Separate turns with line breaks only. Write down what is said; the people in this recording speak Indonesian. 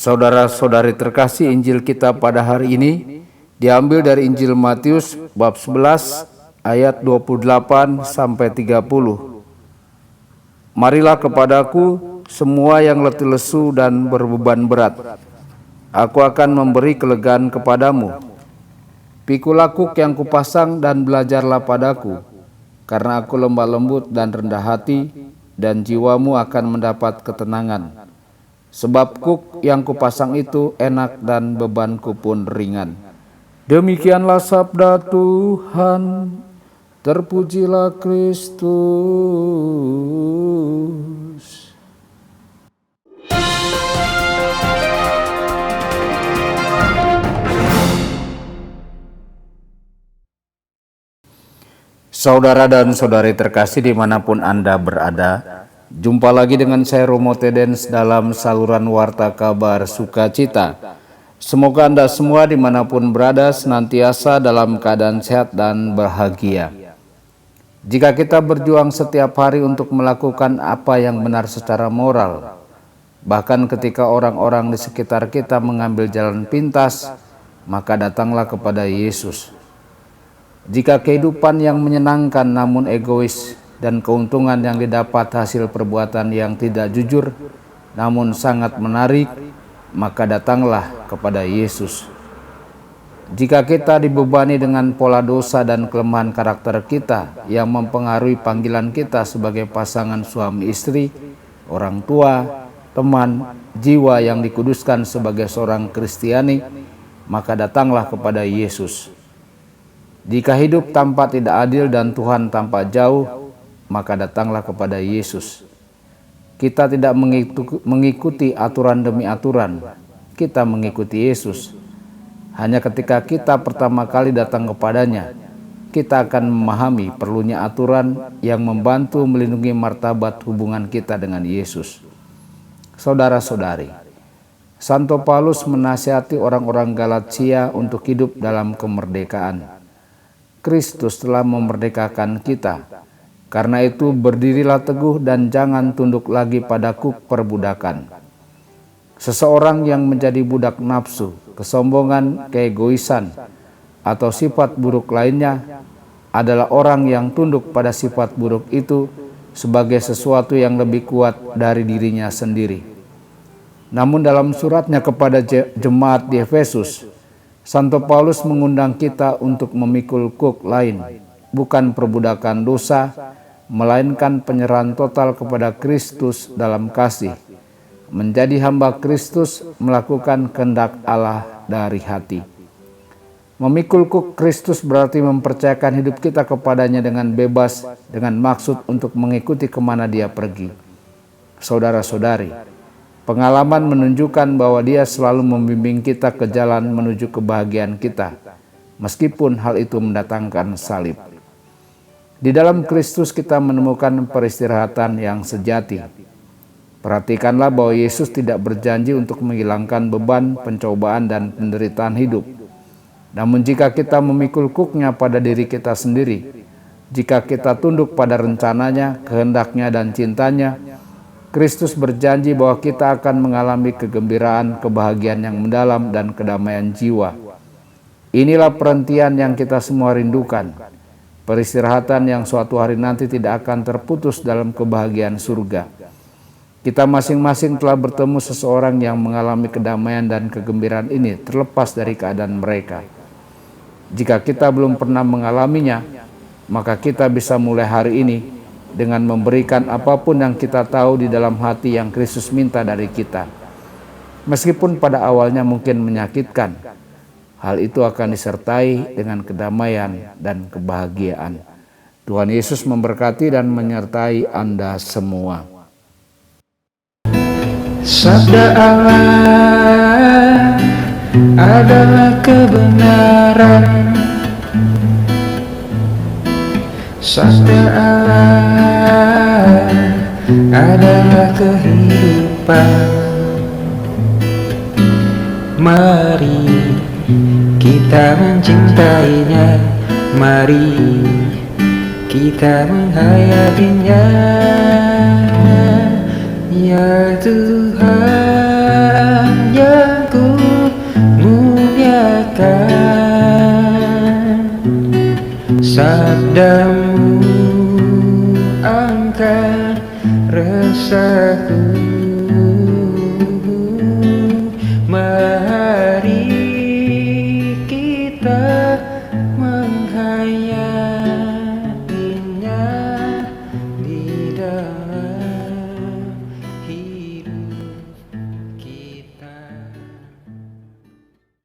Saudara-saudari terkasih, Injil kita pada hari ini diambil dari Injil Matius bab 11 ayat 28 sampai 30. Marilah kepadaku semua yang letih lesu dan berbeban berat, aku akan memberi kelegaan kepadamu. Pikulah kuk yang kupasang dan belajarlah padaku, karena aku lemah lembut dan rendah hati, dan jiwamu akan mendapat ketenangan. Sebab kuk yang kupasang itu enak dan bebanku pun ringan. Demikianlah sabda Tuhan. Terpujilah Kristus. Saudara dan saudari terkasih dimanapun Anda berada, jumpa lagi dengan saya Romo Tedens dalam saluran Warta Kabar Sukacita. Semoga Anda semua dimanapun berada senantiasa dalam keadaan sehat dan bahagia. Jika kita berjuang setiap hari untuk melakukan apa yang benar secara moral, bahkan ketika orang-orang di sekitar kita mengambil jalan pintas, maka datanglah kepada Yesus. Jika kehidupan yang menyenangkan namun egois dan keuntungan yang didapat hasil perbuatan yang tidak jujur namun sangat menarik, maka datanglah kepada Yesus. Jika kita dibebani dengan pola dosa dan kelemahan karakter kita yang mempengaruhi panggilan kita sebagai pasangan suami istri, orang tua, teman, jiwa yang dikuduskan sebagai seorang Kristiani, maka datanglah kepada Yesus. Jika hidup tanpa tidak adil dan Tuhan tampak jauh, maka datanglah kepada Yesus. Kita tidak mengikuti aturan demi aturan, kita mengikuti Yesus. Hanya ketika kita pertama kali datang kepadanya, kita akan memahami perlunya aturan yang membantu melindungi martabat hubungan kita dengan Yesus. Saudara-saudari, Santo Paulus menasihati orang-orang Galatia untuk hidup dalam kemerdekaan. Kristus telah memerdekakan kita. Karena itu berdirilah teguh dan jangan tunduk lagi pada kuk perbudakan. Seseorang yang menjadi budak nafsu, kesombongan, keegoisan, atau sifat buruk lainnya adalah orang yang tunduk pada sifat buruk itu sebagai sesuatu yang lebih kuat dari dirinya sendiri. Namun dalam suratnya kepada jemaat di Efesus, Santo Paulus mengundang kita untuk memikul kuk lain, bukan perbudakan dosa, melainkan penyerahan total kepada Kristus dalam kasih. Menjadi hamba Kristus, melakukan kehendak Allah dari hati. Memikul kuk Kristus berarti mempercayakan hidup kita kepadanya dengan bebas, dengan maksud untuk mengikuti kemana Dia pergi. Saudara-saudari, pengalaman menunjukkan bahwa Dia selalu membimbing kita ke jalan menuju kebahagiaan kita, meskipun hal itu mendatangkan salib. Di dalam Kristus kita menemukan peristirahatan yang sejati. Perhatikanlah bahwa Yesus tidak berjanji untuk menghilangkan beban, pencobaan, dan penderitaan hidup. Namun jika kita memikul kuknya pada diri kita sendiri, jika kita tunduk pada rencananya, kehendaknya, dan cintanya, Kristus berjanji bahwa kita akan mengalami kegembiraan, kebahagiaan yang mendalam, dan kedamaian jiwa. Inilah perhentian yang kita semua rindukan. Peristirahatan yang suatu hari nanti tidak akan terputus dalam kebahagiaan surga. Kita masing-masing telah bertemu seseorang yang mengalami kedamaian dan kegembiraan ini terlepas dari keadaan mereka. Jika kita belum pernah mengalaminya, maka kita bisa mulai hari ini dengan memberikan apapun yang kita tahu di dalam hati yang Kristus minta dari kita. Meskipun pada awalnya mungkin menyakitkan, hal itu akan disertai dengan kedamaian dan kebahagiaan. Tuhan Yesus memberkati dan menyertai Anda semua.
Sabda Allah adalah kebenaran. Sabda Allah adalah kehidupan. Mari kita mencintainya, mari kita menghayatinya. Ya Tuhan, ya sabdamu angkat resahku.